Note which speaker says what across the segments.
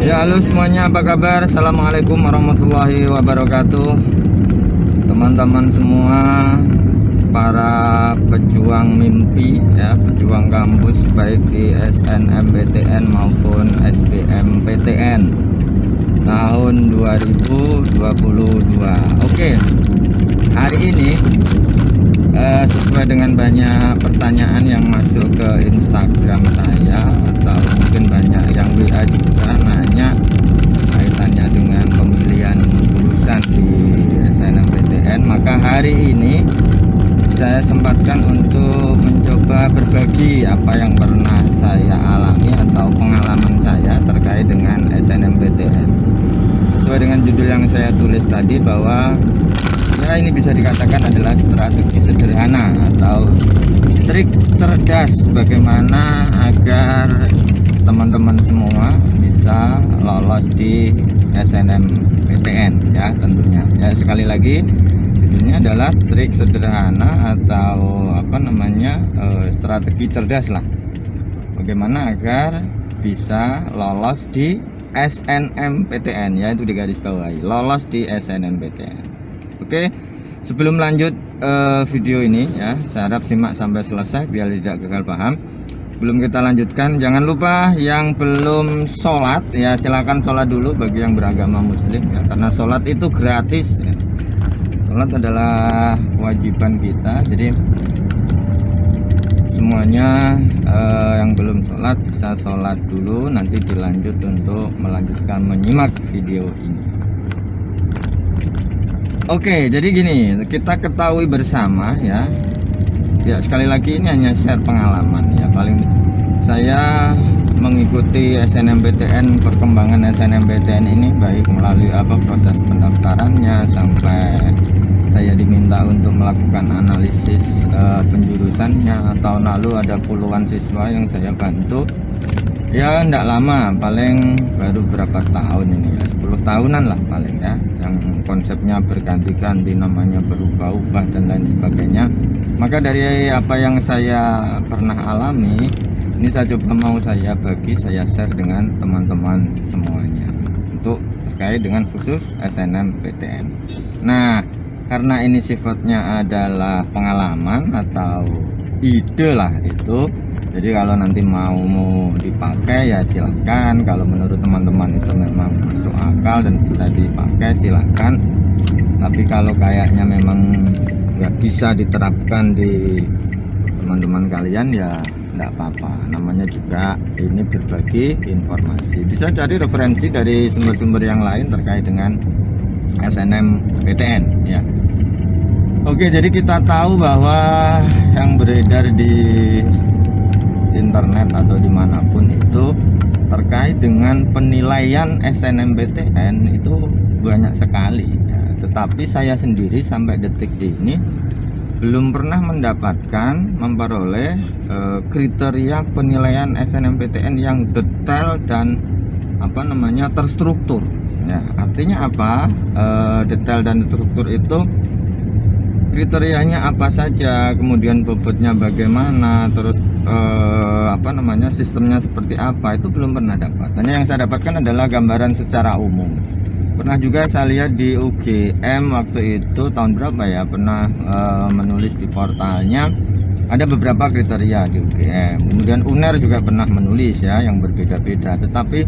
Speaker 1: Ya, halo semuanya, apa kabar? Assalamualaikum warahmatullahi wabarakatuh. Teman-teman semua, para pejuang mimpi ya, pejuang kampus baik di SNMPTN maupun SBMPTN tahun 2022. Oke, hari ini sesuai dengan banyak pertanyaan yang masuk ke Instagram saya, atau mungkin banyak yang WA juga nanya kaitannya dengan pemilihan jurusan di SNMPTN, maka hari ini saya sempatkan untuk mencoba berbagi apa yang pernah saya alami atau pengalaman saya terkait dengan SNMPTN. Sesuai dengan judul yang saya tulis tadi, bahwa ya ini bisa dikatakan adalah strategi sederhana atau trik cerdas bagaimana agar teman-teman semua bisa lolos di SNMPTN ya, tentunya. Ya, sekali lagi judulnya adalah trik sederhana atau strategi cerdas lah, bagaimana agar bisa lolos di SNMPTN, ya, itu digarisbawahi, lolos di SNMPTN. Oke, sebelum lanjut video ini ya, saya harap simak sampai selesai biar tidak gagal paham. Belum kita lanjutkan, jangan lupa yang belum sholat ya, silakan sholat dulu bagi yang beragama muslim ya, karena sholat itu gratis ya. Sholat adalah kewajiban kita, jadi semuanya yang belum sholat bisa sholat dulu, nanti dilanjut untuk melanjutkan menyimak video ini. Oke, jadi gini, kita ketahui bersama ya. Ya, sekali lagi ini hanya share pengalaman ya. Paling saya mengikuti SNMPTN, perkembangan SNMPTN ini baik melalui proses pendaftarannya sampai saya diminta untuk melakukan analisis penjurusannya. Tahun lalu ada puluhan siswa yang saya bantu. Ya, enggak lama, paling baru berapa tahun ini ya, 10 tahunan lah paling ya, yang konsepnya berganti-ganti, namanya berubah-ubah dan lain sebagainya. Maka dari apa yang saya pernah alami, ini saya coba mau saya bagi, saya share dengan teman-teman semuanya untuk terkait dengan khusus SNMPTN. Nah, karena ini sifatnya adalah pengalaman atau ide lah itu, jadi kalau nanti mau dipakai ya silahkan. Kalau menurut teman-teman itu memang masuk akal dan bisa dipakai, silahkan. Tapi kalau kayaknya memang nggak bisa diterapkan di teman-teman kalian ya nggak apa-apa. Namanya juga ini berbagi informasi. Bisa cari referensi dari sumber-sumber yang lain terkait dengan SNMPTN ya. Oke, jadi kita tahu bahwa yang beredar di internet atau dimanapun itu terkait dengan penilaian SNMPTN itu banyak sekali ya. Tetapi saya sendiri sampai detik ini belum pernah memperoleh kriteria penilaian SNMPTN yang detail dan terstruktur ya. Artinya apa? Detail dan struktur itu kriterianya apa saja, kemudian bobotnya bagaimana, terus sistemnya seperti apa, itu belum pernah dapat. Hanya yang saya dapatkan adalah gambaran secara umum. Pernah juga saya lihat di UGM waktu itu tahun berapa ya, pernah menulis di portalnya ada beberapa kriteria di UGM. Kemudian UNER juga pernah menulis ya, yang berbeda-beda. Tetapi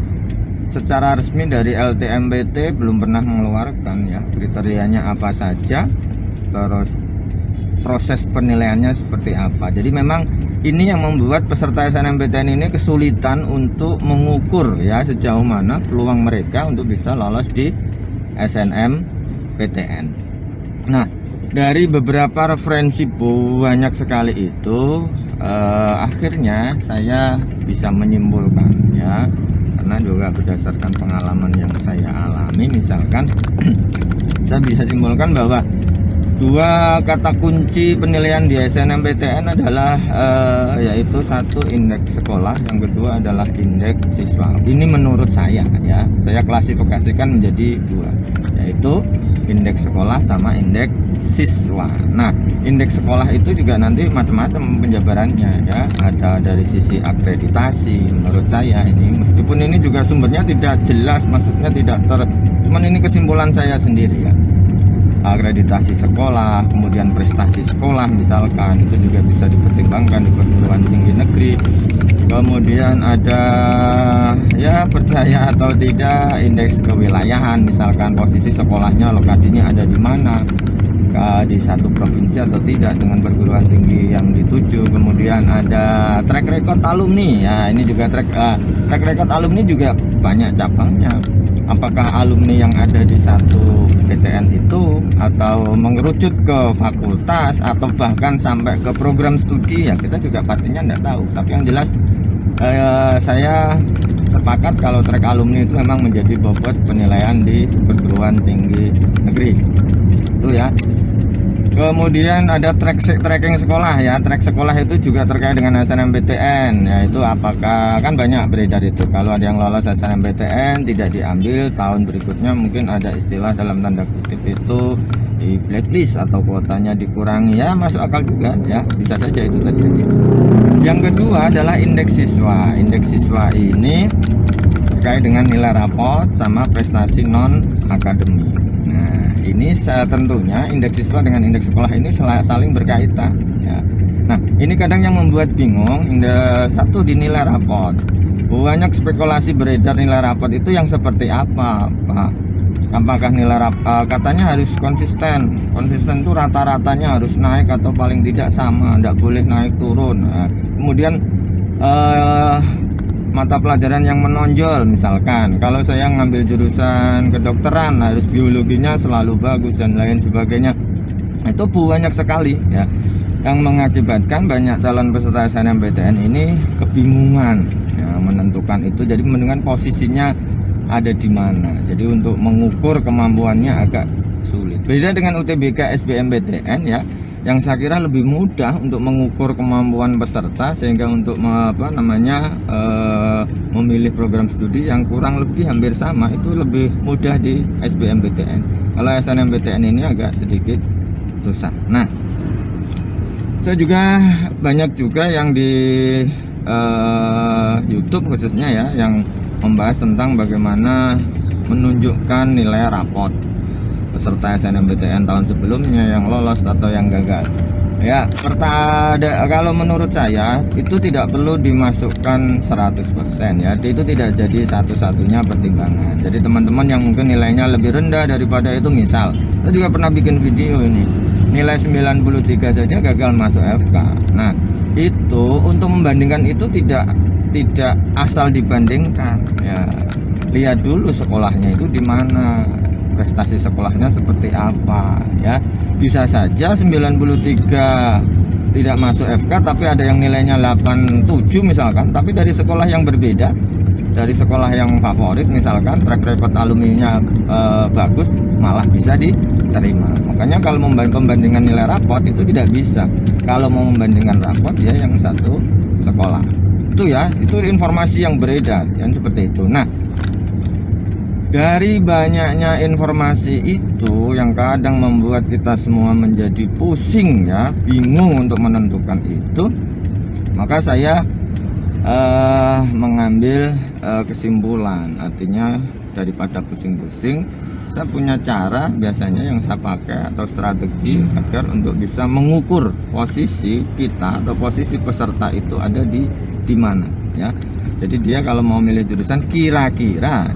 Speaker 1: secara resmi dari LTMPT belum pernah mengeluarkan ya kriterianya apa saja, terus proses penilaiannya seperti apa. Jadi memang ini yang membuat peserta SNMPTN ini kesulitan untuk mengukur ya sejauh mana peluang mereka untuk bisa lolos di SNMPTN. Nah, dari beberapa referensi banyak sekali itu, akhirnya saya bisa menyimpulkan ya, karena juga berdasarkan pengalaman yang saya alami, misalkan saya bisa simpulkan bahwa Dua kata kunci penilaian di SNMPTN adalah yaitu satu indeks sekolah, yang kedua adalah indeks siswa. Ini menurut saya ya, saya klasifikasikan menjadi dua, yaitu indeks sekolah sama indeks siswa. Nah, indeks sekolah itu juga nanti macam-macam penjabarannya ya. Ada dari sisi akreditasi. Menurut saya ini, meskipun ini juga sumbernya tidak jelas, maksudnya tidak cuman ini kesimpulan saya sendiri ya. Akreditasi sekolah, kemudian prestasi sekolah misalkan, itu juga bisa dipertimbangkan di perguruan tinggi negeri. Kemudian ada ya percaya atau tidak indeks kewilayahan, misalkan posisi sekolahnya, lokasinya ada di mana, di satu provinsi atau tidak dengan perguruan tinggi yang dituju. Kemudian ada track record alumni ya, ini juga track record alumni juga banyak cabangnya. Apakah alumni yang ada di satu PTN itu atau mengerucut ke fakultas atau bahkan sampai ke program studi, ya kita juga pastinya tidak tahu. Tapi yang jelas saya sepakat kalau track alumni itu memang menjadi bobot penilaian di perguruan tinggi negeri itu ya. Kemudian ada tracking sekolah ya. Track sekolah itu juga terkait dengan SNMPTN, yaitu apakah, kan banyak beredar itu, kalau ada yang lolos SNMPTN tidak diambil, tahun berikutnya mungkin ada istilah dalam tanda kutip itu di blacklist atau kuotanya dikurangi, ya masuk akal juga ya, bisa saja itu terjadi. Yang kedua adalah indeks siswa. Indeks siswa ini terkait dengan nilai raport sama prestasi non akademik. Ini tentunya indeks siswa dengan indeks sekolah ini saling berkaitan ya. Nah, ini kadang yang membuat bingung. Satu di nilai raport, banyak spekulasi beredar nilai raport itu yang seperti apa, Pak? Apakah nilai raport katanya harus konsisten itu rata-ratanya harus naik atau paling tidak sama, tidak boleh naik turun. Nah, kemudian mata pelajaran yang menonjol, misalkan kalau saya ngambil jurusan kedokteran harus biologinya selalu bagus dan lain sebagainya. Itu banyak sekali ya yang mengakibatkan banyak calon peserta SNMPTN ini kebingungan ya, menentukan itu. Jadi menentukan posisinya ada di mana. Jadi untuk mengukur kemampuannya agak sulit. Beda dengan UTBK SBMPTN ya, yang saya kira lebih mudah untuk mengukur kemampuan peserta, sehingga untuk memilih program studi yang kurang lebih hampir sama itu lebih mudah di SBMPTN. Kalau SNMPTN ini agak sedikit susah. Nah, saya juga banyak juga yang di YouTube khususnya ya, yang membahas tentang bagaimana menunjukkan nilai raport peserta SNMPTN tahun sebelumnya yang lolos atau yang gagal. Ya, kalau menurut saya itu tidak perlu dimasukkan 100% ya. Itu tidak jadi satu-satunya pertimbangan. Jadi teman-teman yang mungkin nilainya lebih rendah daripada itu, misal saya juga pernah bikin video ini, nilai 93 saja gagal masuk FK. Nah, itu untuk membandingkan itu tidak asal dibandingkan ya. Lihat dulu sekolahnya itu di mana, prestasi sekolahnya seperti apa ya. Bisa saja 93 tidak masuk FK tapi ada yang nilainya 87 misalkan, tapi dari sekolah yang berbeda, dari sekolah yang favorit misalkan, track record alumninya bagus, malah bisa diterima. Makanya kalau membandingkan nilai raport itu tidak bisa. Kalau mau membandingkan raport ya yang satu sekolah. Itu ya, itu informasi yang beredar yang seperti itu. Nah, dari banyaknya informasi itu yang kadang membuat kita semua menjadi pusing ya, bingung untuk menentukan itu, maka saya mengambil kesimpulan. Artinya daripada pusing-pusing, saya punya cara biasanya yang saya pakai atau strategi agar untuk bisa mengukur posisi kita atau posisi peserta itu ada di mana ya. Jadi dia kalau mau milih jurusan kira-kira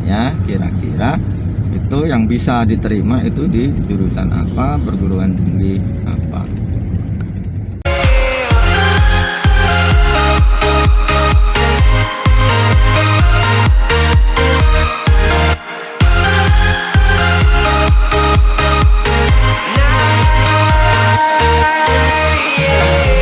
Speaker 1: itu yang bisa diterima itu di jurusan apa, perguruan tinggi apa.